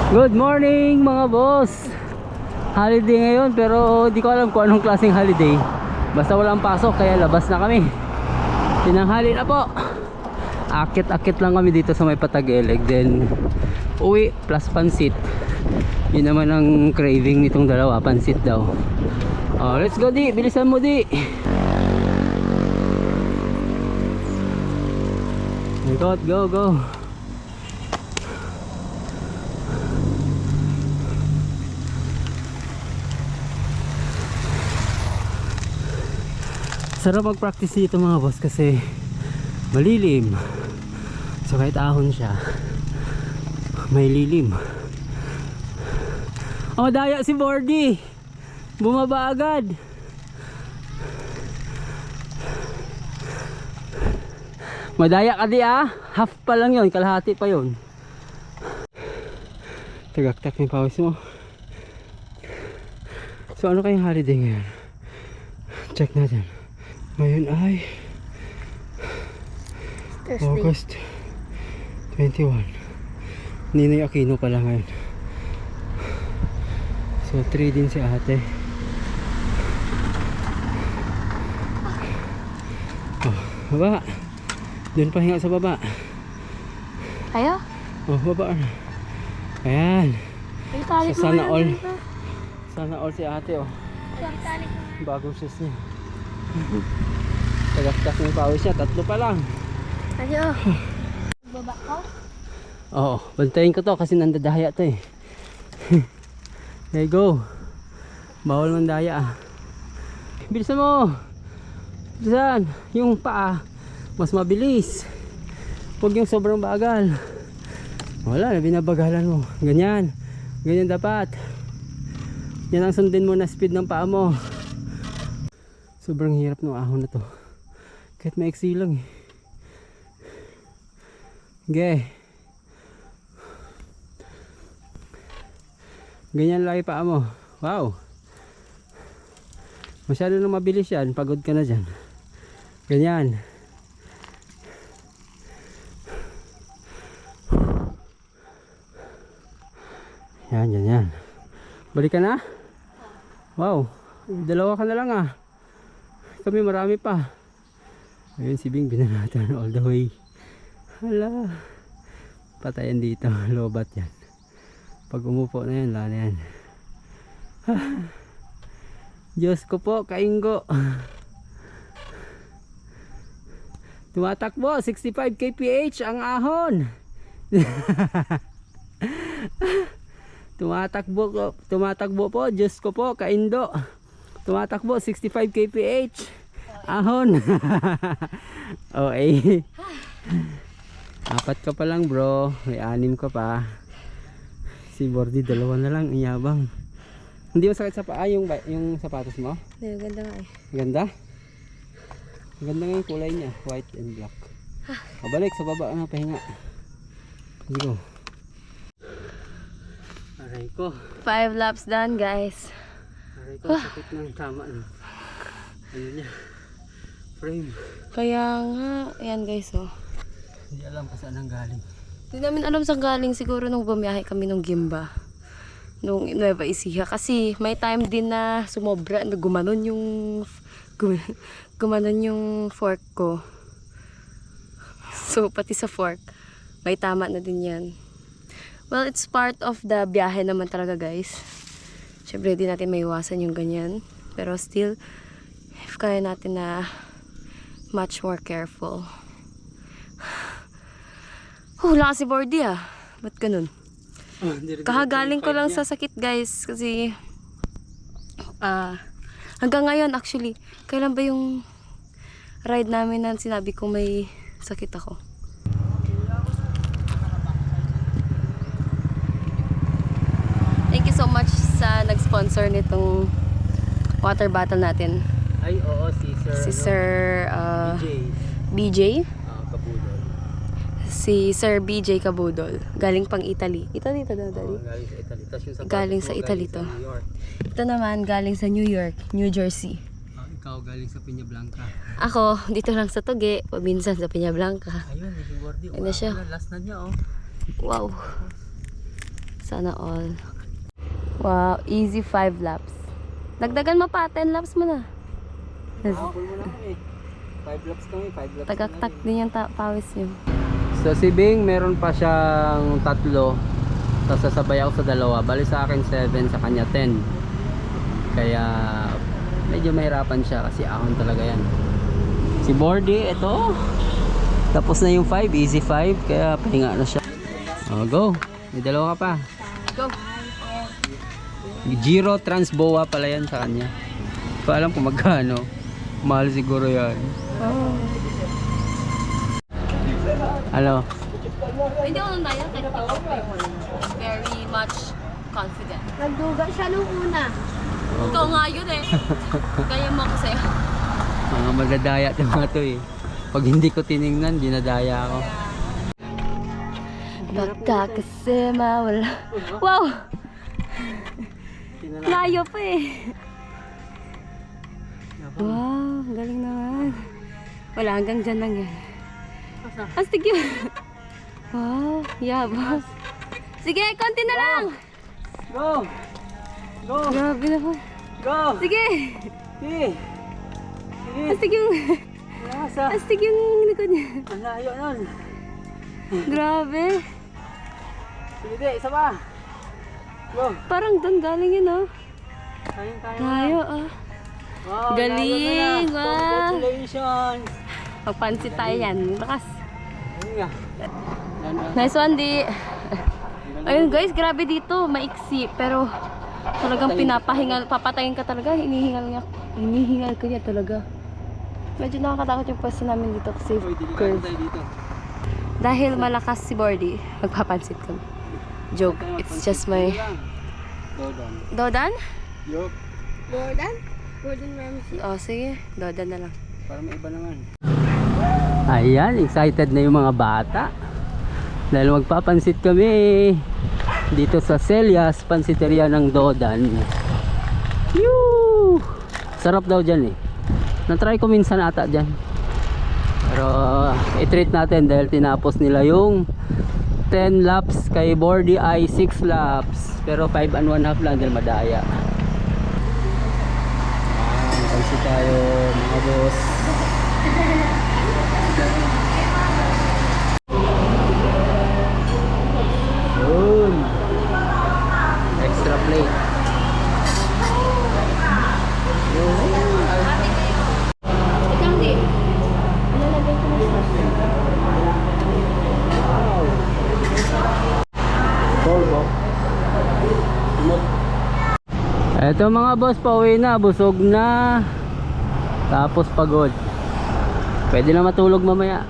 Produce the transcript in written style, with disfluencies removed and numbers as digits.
Good morning mga boss. Holiday ngayon pero di ko alam kung anong klaseng holiday. Basta walang pasok kaya labas na kami. Tinanghali na po. Akit-akit lang kami dito sa may Patageleg. Then uwi plus pansit. Yun naman ang craving nitong dalawa, pansit daw. Oh, let's go di, bilisan mo di. Go, go. Sarap mag-practice dito mga boss kasi malilim. So kahit ahon siya, may lilim. Oh, daya si Bordy. Bumaba agad. Madaya ka di ah. Half pa lang yun, kalahati pa yun. Tagaktak yung pawis mo. So ano kayong holiday ngayon? Check natin. Ngayon ay Thursday. August 21. Ninoy Aquino pala ngayon. So 3 din si ate. Oh, baba. Doon pa hinga sa baba. Kaya? Oh, baba na. Ayan. So, sana all. Sana all si ate oh. Bagong shoes niya. Tagaktak ng pawis niya. 3 pa lang. Ayo. Baba ko? Oo, bantayin ko to kasi nandadaya to eh. There you go. Bawal mandaya ah. Bilisan mo. Bilisan. Yung paa mas mabilis. Huwag yung sobrang bagal. Wala, binabagalan mo. Ganyan. Ganyan dapat. Yan ang sundin mo na speed ng paa mo. Sobrang hirap ng ahon na to. Kahit maiksi lang eh. Okay. Ganyan lagi paa mo. Wow. Masyado na mabilis yan. Pagod ka na dyan. Ganyan. Yan. Balik ka na? Wow. Dalawa ka na lang ah. Kami marami pa. Ayun si Bing binanatan all the way. Hala. Patayan dito. Lobat yan. Pag umupo na yan, lala yan. Diyos ko po, kainggo. Tumatakbo, 65 kph ang ahon. Tumatakbo po, Diyos ko po, kaindo. Tumatakbo, 65 kph. Ahon. Okay. 4 ka pa lang bro, may 6 ka pa. Si Bordy 2 na lang, iyabang. Hindi mo sakit sa paa yung sapatos mo? Hindi, ganda nga eh. Ganda? Ganda nga yung kulay niya, white and black. Pabalik sa baba na, pahinga. Let's go. Aray ko. 5 laps done guys. Aray ko, sakit ng tama no. Ano niya? Frame. Kaya nga, ayan guys oh. Hindi alam kung saan ang galing. Hindi namin alam saan galing, siguro nung bumiyahe kami nung Gimba. Nung Nueva Ecija. Kasi may time din na sumobra, na gumanon yung fork ko. So pati sa fork, may tama na din yan. Well, it's part of the biyahe naman talaga guys. Siyempre di natin maiwasan yung ganyan. Pero still, if kaya natin na much more careful. Hula si Bordy ah. Ba't ganun? Kahagaling ko lang sa sakit guys. Kasi hanggang ngayon actually, kailan ba yung ride namin na sinabi ko may sakit ako? Thank you so much sa nag-sponsor nitong water bottle natin. Ay, oo, Si Sir BJ. Kabudol. Si Sir BJ Kabudol. Galing pang Italy. Italy ito daw, Daddy? Galing sa Italy. Galing sa Italy to. Ito naman, galing sa New York, New Jersey. Ikaw galing sa Peñablanca. Ako, dito lang sa Tuge, paminsan sa Peñablanca. Ayun, si Bordy. Ano siya? Last na niya oh. Wow. Sana all. Wow, easy 5 laps. Dagdagan mo pa, 10 laps mo na. Habol mo na kami. 5 laps kami, 5 laps. Tagaktak din yung pawis niyo. So si Bing, meron pa siyang 3. Tapos sasabay ako sa 2. Bali sa akin 7, sa kanya 10. Kaya medyo mahirapan siya kasi ahon talaga yan. Si Bordy, ito. Tapos na yung 5, easy 5. Kaya pahinga na siya. Oh, go. May 2 ka pa. Go. Giro Transboa pala yan sa kanya. Pa alam kung magkano. Mahal siguro yan. Oh. Ano? Hindi ako nang daya kasi very much confident. Nagduga siya nung una. Ikaw nga yun eh. Kaya mo ako sa'yo. Mga madadaya ito mga to eh. Pag hindi ko tiningnan, dinadaya ako. Baka kasi mawala. Wow! Layo pa eh. Wow, galing naman. Wala, hanggang dyan lang yan. Astig yun. Wow, yabas. Sige, konti na lang. Go! Go! Grabe naman. Go! Sige. Sige! Sige! Astig yung... Nasa! Astig yung likod niya. Ang layo nun! Grabe. Sige di, isa pa! Go! Parang doon galing yun oh. Kayang-kaya Layo ah. Wow! Galing, layo mo na. wow. Congratulations! Magpansit tayo yan. Lakas. Ayun nga. Nice one, di. Ayun guys, grabe dito. Maiksi. Pero talagang pinapahingal. Papatayin ka talaga. Hinihingal ka niya talaga. Medyo nakakatakot yung pwesto namin dito kasi curve. Dito. Dahil malakas si Bordy, magpapansit kami. Joke. It's just my... Dodan. Dodan? Yup. Gordon Ramsay. Oh, sige. Dodan na lang. Para may iba naman. Ayan, excited na yung mga bata. Dahil magpapansit kami dito sa Celias, pansiteria ng Dodan. Yoo! Sarap daw dyan eh. Na-try ko minsan ata dyan. Pero i-treat natin dahil tinapos nila yung 10 laps. Kay Bordy ay 6 laps. Pero 5.5 lang dahil madaya. Pansit tayo mga boss. Yun. Extra plate. Ikaw di. Ilalagay ko na sauce. Turbo. Eto mga boss, pauwi na, busog na. Tapos pagod. Pwede na matulog mamaya.